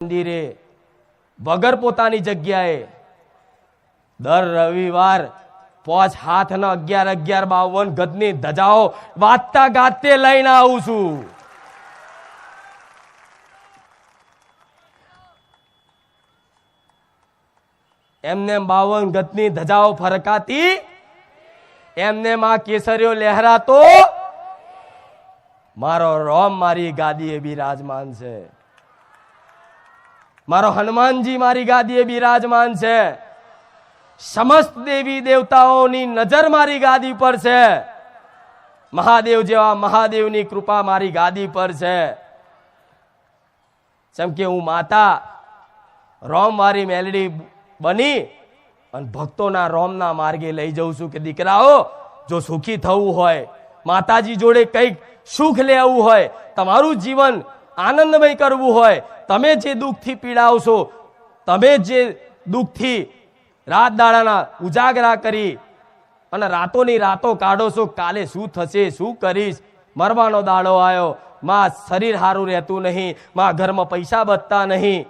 મંદિરે વગર પોતાની જગ્યાએ દર રવિવાર 5 હાથના 11-52 ગજની ધજાઓ વાજતા ગાતે લઈને આવું છું. એમને 52 ગજની ધજાઓ ફરકાતી, એમને માં કેસરીઓ લહેરાતો, મારો રોમ મારી ગાદીએ બિરાજમાન છે, મારો હનુમાનજી મારી ગાદીએ બિરાજમાન છે, સમસ્ત દેવી દેવતાઓની નજર મારી ગાદી પર છે, મહાદેવ જેવા મહાદેવની કૃપા મારી ગાદી પર છે. જેમ કે હું માતા રોમ વાળી મેલડી બની અને ભક્તોના રોમના માર્ગે લઈ જઉં છું કે દીકરાઓ, જો સુખી થવું હોય, માતાજી જોડે કંઈક સુખ લેવું હોય, તમારું જીવન આનંદમય કરવું હોય, તમે જે દુઃખથી પીડાવશો, તમે જે દુઃખથી રાત દાડાના ઉજાગરા કરી અને રાતોની રાતો કાઢો છો, કાલે શું થશે, શું કરીશ, મરવાનો દાડો આવ્યો, માં શરીર સારું રહેતું નહીં, માં ઘરમાં પૈસા બચતા નહીં,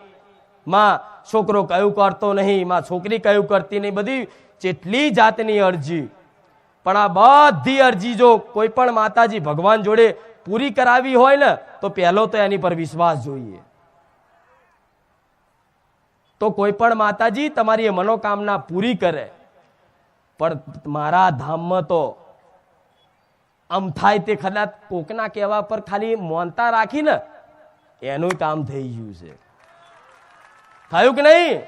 માં છોકરો કયું કરતો નહીં, માં છોકરી કયું કરતી નહીં, બધી જેટલી જાતની અરજી. પણ આ બધી અરજી જો કોઈ પણ માતાજી ભગવાન જોડે પૂરી કરાવી હોય ને, તો પહેલો તો એની પર વિશ્વાસ જોઈએ. તો કોઈ પણ માતાજી તમારી એ મનોકામના પૂરી કરે. પણ મારા ધામમાં તો આમ થાય તે કદાચ કોકના કહેવા પર ખાલી મોનતા રાખીને એનું કામ થઈ ગયું છે. થયું કે નહીં?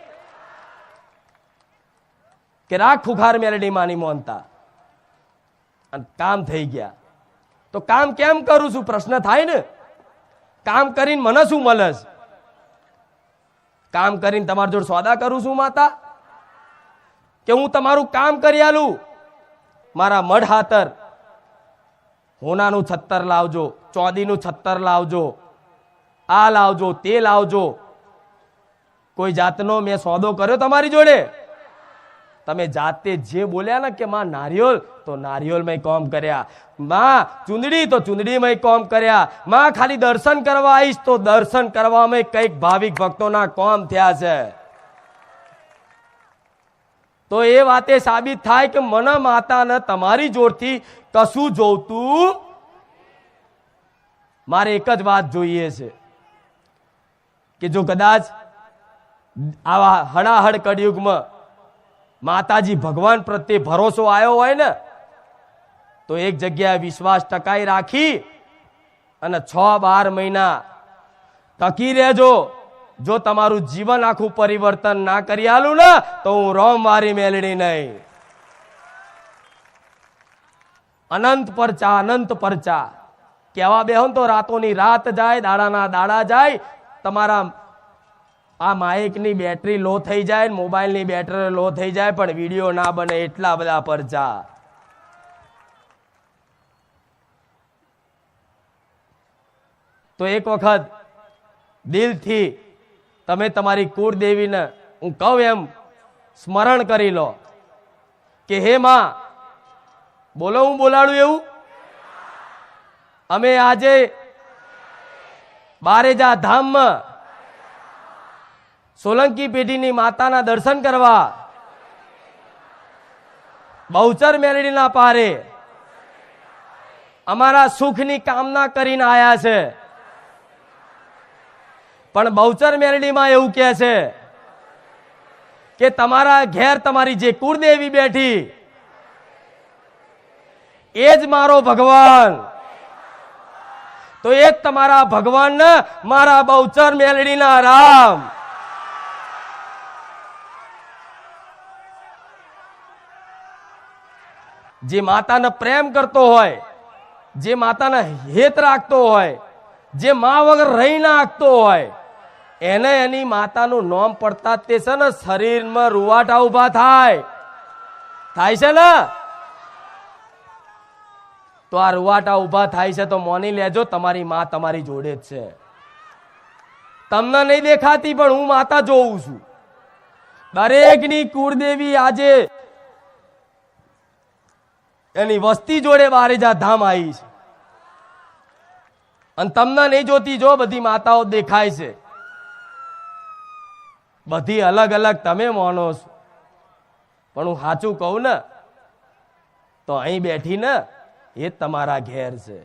કે રાખ ખુખાર મેલડી માની મોનતા અને કામ થઈ ગયા. તો કામ કેમ કરું છું પ્રશ્ન થાય ને. કામ કરીને મને શું મળે છે? કામ કરીને તમારી જોડે સોદા કરું છું માતા, કે હું તમારું કામ કરી આલું? મારા મઢ હાતર હોનાનું 76 લાવજો, ચોદીનું 76 લાવજો, આ લાવજો, તે લાવજો. કોઈ જાતનો મેં સોદો કર્યો તમારી જોડે? તમે જાતે જે બોલ્યા ને કે માં નારિયોલ, તો નારિયોલમાં કામ કર્યા, માં ચુંદડી તો ચુંદડીમાં કામ કર્યા, માં ખાલી દર્શન કરવા આવીશ તો દર્શન કરવામાં કઈક ભાવિક ભક્તોના કામ થયા છે. તો એ વાતે સાબિત થાય કે મને માતાને તમારી જોડથી કશું જોતું. મારે એક જ વાત જોઈએ છે કે જો કદાચ આવા હડાહડ કળિયુગમાં માતાજી ભગવાન પ્રત્યે ભરોસો આવ્યો હોય ને, તો એક જગ્યાએ વિશ્વાસ ટકાઈ રાખી અને 6-12 મહિના ટકી રહેજો. જો તમારું જીવન આખું પરિવર્તન ના કરી આલું ને, તો હું રોમ વારી મેલડી નહીં. અનંત પરચા, અનંત પરચા કેવા બેહો તો રાતોની રાત જાય, દાડાના દાડા જાય, તમારા આ માઇકની બેટરી લો થઈ જાય, મોબાઈલની બેટરી લો થઈ જાય, પણ વિડીયો ના બને, એટલા બધા પરચા. તો એક વખત દિલથી તમે તમારી કુળદેવીને હું કહું એમ સ્મરણ કરી લો કે હે માં, બોલો હું બોલાડું એવું. અમે આજે બારેજા ધામમાં સોલંકી પેઢીની માતાના દર્શન કરવા બહુચર મેલડીના પારે અમારા સુખની કામના કરીને આયા છે. પણ બહુચર મેલડીમાં એવું કહે છે કે તમારા ઘેર તમારી જે કુળદેવી બેઠી એ જ મારો ભગવાન. તો એ જ તમારા ભગવાન ને મારા બહુચર મેલડીના રામ. જે માતાને પ્રેમ કરતો હોય, જે માતાને હેત રાખતો હોય, જે મા વગર રહી ના શકતો હોય, એને એની માતાનું નામ પડતા તે છે ને શરીરમાં રૂવાટા ઉભા થાય છે ને. તો આ રૂવાટા ઉભા થાય છે તો મોની લેજો, તમારી માં તમારી જોડે જ છે. તમને નહીં દેખાતી, પણ હું માતા જોઉં છું. દરેકની કુળદેવી આજે એની વસ્તી જોડે બારેજા ધામ આવી છે. અને તમને નહીં જોતી, જો બધી માતાઓ દેખાય છે. બધી અલગ અલગ તમે માનો છો, પણ હું સાચું કહું ને તો અહીં બેઠી ને એ તમારા ઘેર છે.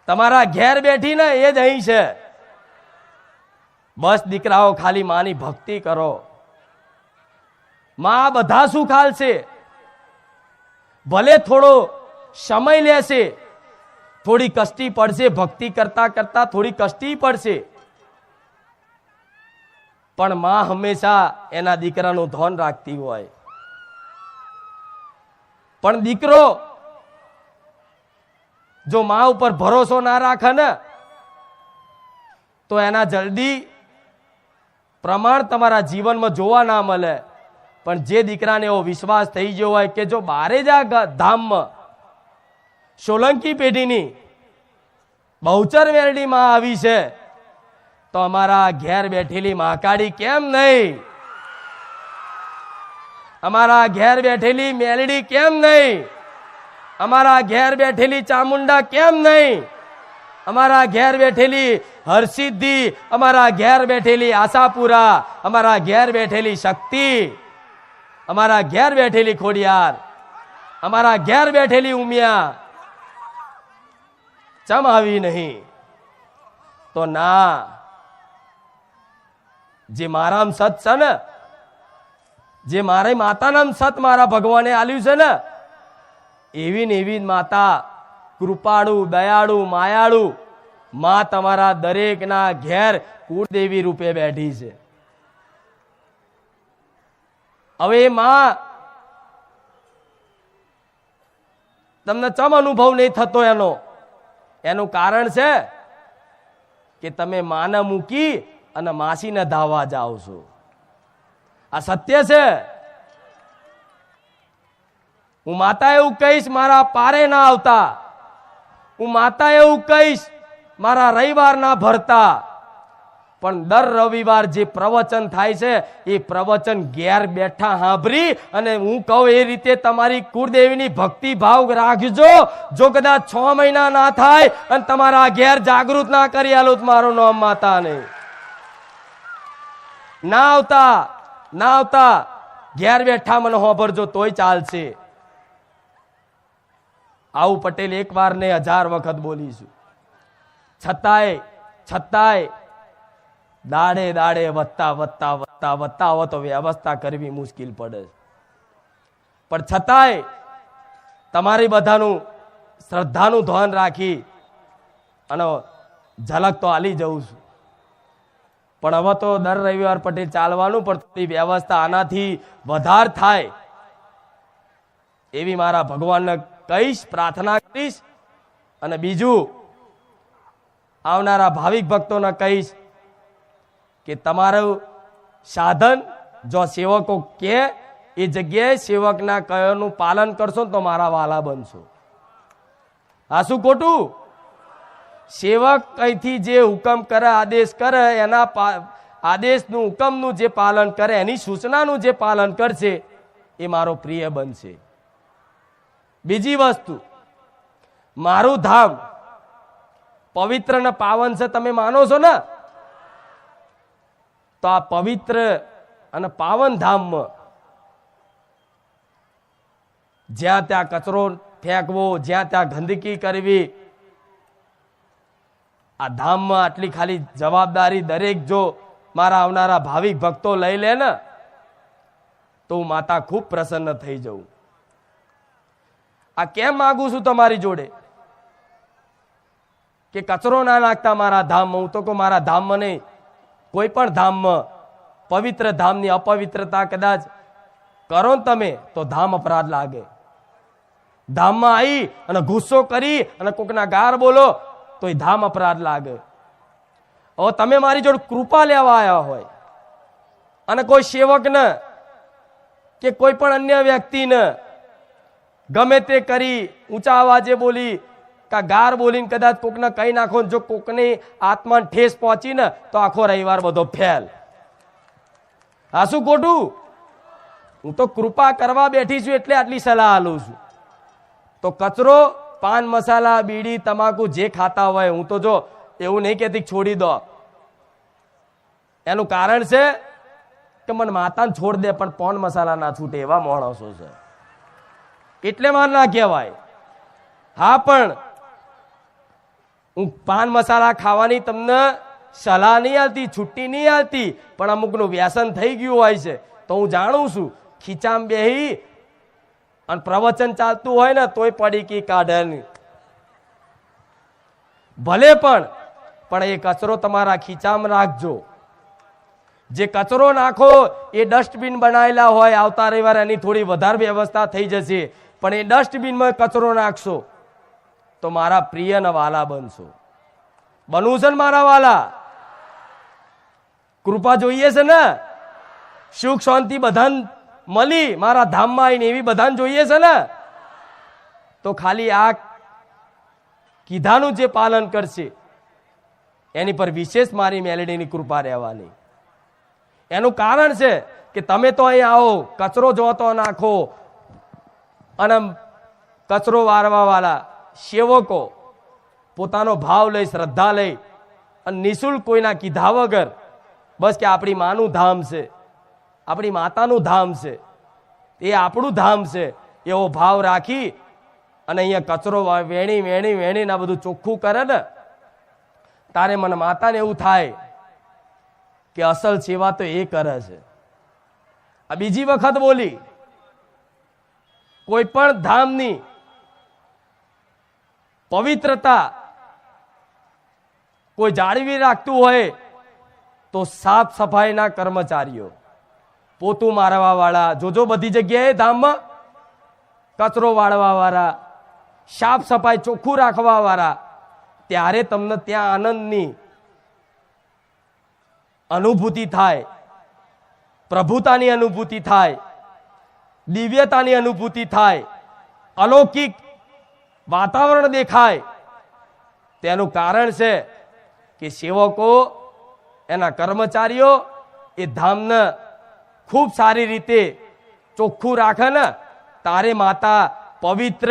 તમારા ઘેર બેઠી ને એ જ અહીં છે. બસ દીકરાઓ ખાલી માની ભક્તિ કરો. માં બધા સુખ આલશે. ભલે થોડો સમય લેશે, થોડી કષ્ટી પડશે, ભક્તિ કરતા કરતા થોડી કષ્ટી પડશે, પણ માં હંમેશા એના દીકરાનું ધ્યાન રાખતી હોય. પણ દીકરો જો માં ઉપર ભરોસો ના રાખે ને તો એના જલ્દી પ્રમાણ તમારા જીવનમાં જોવા ના મળે. પણ જે દીકરાને એવો વિશ્વાસ થઈ ગયો હોય કે જો બારે જા ધામમાં સોલંકી પેઢીની બહુચર મેરડી માં આવી છે તો અમારા ઘેર બેઠેલી મહાકાળી કેમ નહીં, અમારા ઘેર બેઠેલી મેલડી કેમ નહીં, અમારા ઘેર બેઠેલી ચામુંડા કેમ નહીં, અમારા ઘેર બેઠેલી હરસિદ્ધિ, અમારા ઘેર બેઠેલી આશાપુરા, અમારા ઘેર બેઠેલી શક્તિ, અમારા ઘેર બેઠેલી ખોડિયાર, અમારા ઘેર બેઠેલી ઉમિયા ચમ આવી નહીં? તો ના, જે મારામ સત છે ને, જે મારી માતાનામ સત મારા ભગવાને આલ્યું છે ને, એવી ને એવી માતા કૃપાળુ, દયાળુ, માયાળુ માં તમારા દરેકના ઘેર કુળદેવી રૂપે બેઠી છે. હવે એ માં તમને ચમ અનુભવ નહીં થતો એનું કારણ છે કે તમે માને મૂકી અને માસીને ધાવા જાઓ છો. આ સત્ય છે. હું માતા એવું કહીશ મારા પારે ના આવતા, હું માતા એવું કહીશ મારા રવિવાર ના ભરતા, પણ દર રવિવાર જે પ્રવચન થાય છે એ પ્રવચન ઘેર બેઠા સાંભળી અને હું કહું એ રીતે તમારી કુળદેવીની ભક્તિ ભાવ રાખજો. જો કદાચ 6 મહિના ના થાય અને તમારા ઘેર જાગૃત ના કરી આલો મારું નામ માતા નહીં. ના આવતા ઘેર બેઠા મને હોભરજો તોય ચાલશે. આવું પટેલ એક વાર ને 1000 વખત બોલીશું. છતાંય દાડે દાડે વધતા હો તો વ્યવસ્થા કરવી મુશ્કેલ પડે. પણ છતાંય તમારી બધાનું શ્રદ્ધાનું ધ્યાન રાખી અને ઝલક તો આલી જઉં છું. પણ હવે તો દર રવિવાર પટેલ ચાલવાનું, પણ થોડી વ્યવસ્થા આનાથી વધારે થાય એવી મારા ભગવાનને કહીશ, પ્રાર્થના કરીશ. અને બીજું આવનારા ભાવિક ભક્તોને કહીશ કે તમારું સાધન જો સેવકો કે એ જગ્યાએ સેવકના કહેવાનું પાલન કરશો તો મારા વાલા બનશો. આ શું ખોટું? સેવક અહીંથી જે હુકમ કરે, આદેશ કરે, એના આદેશનું હુકમનું જે પાલન કરે, એની સૂચનાનું જે પાલન કરશે એ મારો પ્રિય બનશે. બીજી વસ્તુ, મારું ધામ પવિત્ર ને પાવન છે, તમે માનો છો ને? તો આ પવિત્ર અને પાવન ધામમાં જ્યાં ત્યાં કચરો ફેંકવો, જ્યાં ત્યાં ગંદકી કરવી, આ ધામમાં આટલી ખાલી જવાબદારી દરેક જો મારા આવનારા ભાવિક ભક્તો લઈ લે ને તો હું માતા ખૂબ પ્રસન્ન થઈ જાઉં. આ કેમ માંગુ છું તમારી જોડે કે કચરો ના નાખતા મારા ધામમાં. હું તો કહું મારા ધામમાં નહીં, કોઈ પણ ધામમાં પવિત્ર ધામની અપવિત્રતા કદાચ કરો ને તમે તો ધામ અપરાધ લાગે. ધામમાં આવી અને ગુસ્સો કરી અને કોકના ગાર બોલો તો એ ધામ અપરાધ લાગે. હવે તમે મારી જોડે કૃપા લેવા આવ્યા હોય અને કોઈ સેવકને કે કોઈ પણ અન્ય વ્યક્તિને ગમે તે કરી ઊંચા અવાજે બોલી કા ગાર બોલીને કદાચ કોકને કહી નાખો, જો કોકની આત્માને ઠેસ પહોંચી ને તો આખો રવિવાર બધો ફેલ. આ શું ખોટું? હું તો કૃપા કરવા બેઠી છું એટલે આટલી સલાહ આલું છું. તો કચરો, પાન મસાલા, બીડી, તમાકુ જે ખાતા હોય, હું તો જો એવું નહીં કહેતી છોડી દો, એનું કારણ છે કે મને માતાને છોડ દે પણ પાન મસાલા ના છૂટે એવા માણસો છે, એટલે માર ના કહેવાય. હા, પણ હું પાન મસાલા ખાવાની તમને સલાહ નહીં આવતી, છુટ્ટી નહીં આવતી, પણ અમુકનું વ્યસન થઈ ગયું હોય છે તો હું જાણું છું. ખીચામાં બેહી અને પ્રવચન ચાલતું હોય ને તોય પડીકી કાઢે નહીં. ભલે પણ એ કચરો તમારા ખીચામાં રાખજો. જે કચરો નાખો એ ડસ્ટબિન બનાવેલા હોય, આવતા રવિવારે એની થોડી વધારે વ્યવસ્થા થઈ જશે, પણ એ ડસ્ટબિનમાં કચરો નાખશો તો મારા પ્રિય ને વાલા બનશો. બનવું છે ને મારા વાલા? કૃપા જોઈએ છે ને? સુખ શાંતિ બધાને મળી મારા ધામમાં આવીને એવી બધાને જોઈએ છે ને? તો ખાલી આ કીધાનું જે પાલન કરશે એની પર વિશેષ મારી મેલેડીની કૃપા રહેવાની. એનું કારણ છે કે તમે તો અહીં આવો, કચરો જોતો નાખો, અને કચરો વારવા વાળા સેવકો પોતાનો ભાવ લઈ, શ્રદ્ધા લઈ અને નિઃશુલ્ક કોઈના કીધા વગર બસ કે આપણી માનું ધામ છે, આપણી માતાનું ધામ છે, એ આપણું ધામ છે એવો ભાવ રાખી અને અહીંયા કચરો વેણી વેણી વેણીને આ બધું ચોખ્ખું કરે ને, તારે મને માતાને એવું થાય કે અસલ સેવા તો એ કરે છે. આ બીજી વખત બોલી, કોઈ પણ ધામની પવિત્રતા કોઈ જાળવી રાખતું હોય તો સાફ સફાઈના કર્મચારીઓ, પોતું મારવા વાળા, જોજો બધી જગ્યાએ ધામમાં કચરો વાળવા વાળા, સાફ સફાઈ ચોખ્ખું રાખવા વાળા, ત્યારે તમને ત્યાં આનંદની અનુભૂતિ થાય, પ્રભુતાની અનુભૂતિ થાય, દિવ્યતાની અનુભૂતિ થાય, અલૌકિક વાતાવરણ દેખાય. તેનું કારણ છે કે સેવકો, એના કર્મચારીઓ એ ધામને ખૂબ સારી રીતે ચોખ્ખું રાખે ને, તારે માતા પવિત્ર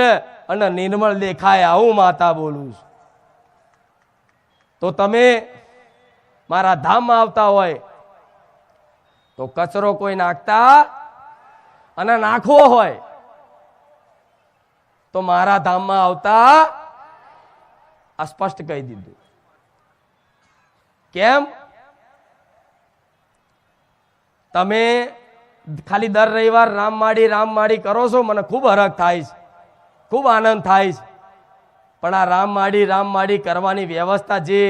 અને નિર્મળ દેખાય. આવું માતા બોલું છું. તો તમે મારા ધામમાં આવતા હોય તો કચરો કોઈ નાખતા અને નાખવો હોય તો મારા ધામમાં આવતા. આ સ્પષ્ટ કહી દીધું. કેમ? તમે ખાલી દર રવિવાર રામમાડી કરો છો, મને ખૂબ હરખ થાય છે, ખૂબ આનંદ થાય છે, પણ આ રામમાડી કરવાની વ્યવસ્થા જે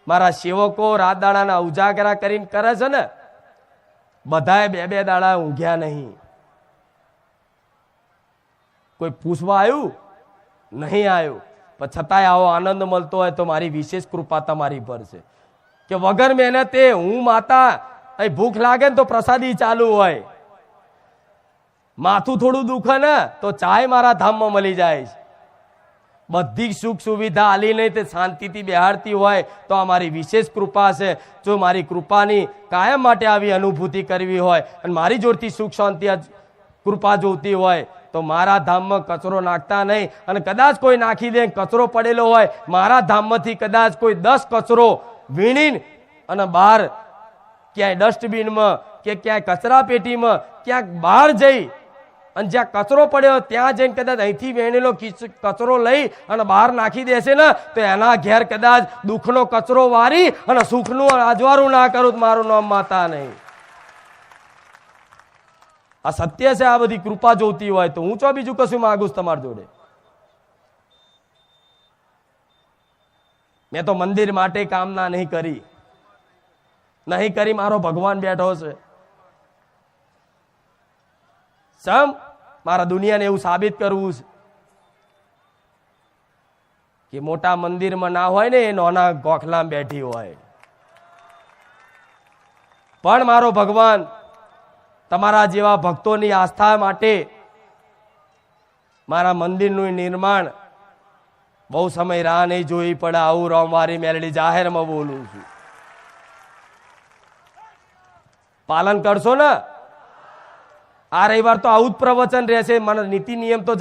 મારા સેવકો રાત દાડાના ઉજાગરા કરીને કરે છે ને, બધાએ બે દાડા ઊંઘ્યા નહીં. કોઈ પૂછવા આવ્યું નહીં આવ્યું, પણ છતાંય આવો આનંદ મળતો હોય તો મારી વિશેષ કૃપા તમારી પર છે કે વગર મહેનતે હું માતા, અહીં ભૂખ લાગે ને તો પ્રસાદી ચાલુ હોય, માથું થોડું દુખે ને તો ચાય મારા ધામમાં મળી જાય છે. બધી સુખ સુવિધા આલી નહીં તે શાંતિથી બેહાડતી હોય તો આ મારી વિશેષ કૃપા છે. જો મારી કૃપાની કાયમ માટે આવી અનુભૂતિ કરવી હોય અને મારી જોડથી સુખ શાંતિ કૃપા જોતી હોય તો મારા ધામમાં કચરો નાખતા નહીં. અને કદાચ કોઈ નાખી દે, કચરો પડેલો હોય, મારા ધામમાંથી કદાચ કોઈ 10 કચરો વીણીને અને બહાર ક્યાંય ડસ્ટબિનમાં કે ક્યાંય કચરા પેટીમાં ક્યાંક બહાર જઈ અને જ્યાં કચરો પડ્યો ત્યાં જઈને કદાચ અહીંથી વેણેલો કચરો લઈ અને બહાર નાખી દેશે ને તો એના ઘેર કદાચ દુઃખનો કચરો વારી અને સુખનું અજવાળું ના કરું તો મારું નામ માતા નહીં. આ સત્ય છે. આ બધી કૃપા જોતી હોય તો હું ચો બીજું કશું માંગુ છું તમારી જોડે. મેં તો મંદિર માટે કામના નહીં કરી, મારો ભગવાન બેઠો છે. સમ મારા દુનિયાને એવું સાબિત કરવું છે કે મોટા મંદિરમાં ના હોય ને, એ નાના ગોખલામાં બેઠી હોય. પણ મારો ભગવાન તમારા જેવા ભક્તોની આસ્થા માટે મારા મંદિરનું નિર્માણ બહુ સમય રાહ નહીં જોઈ પડે. આવું રોમવારી મેલડી જાહેરમાં બોલું છું. પાલન કરશો ને? આ રવિવાર તો આવું જ પ્રવચન રહેશે. મને નીતિ નિયમ તો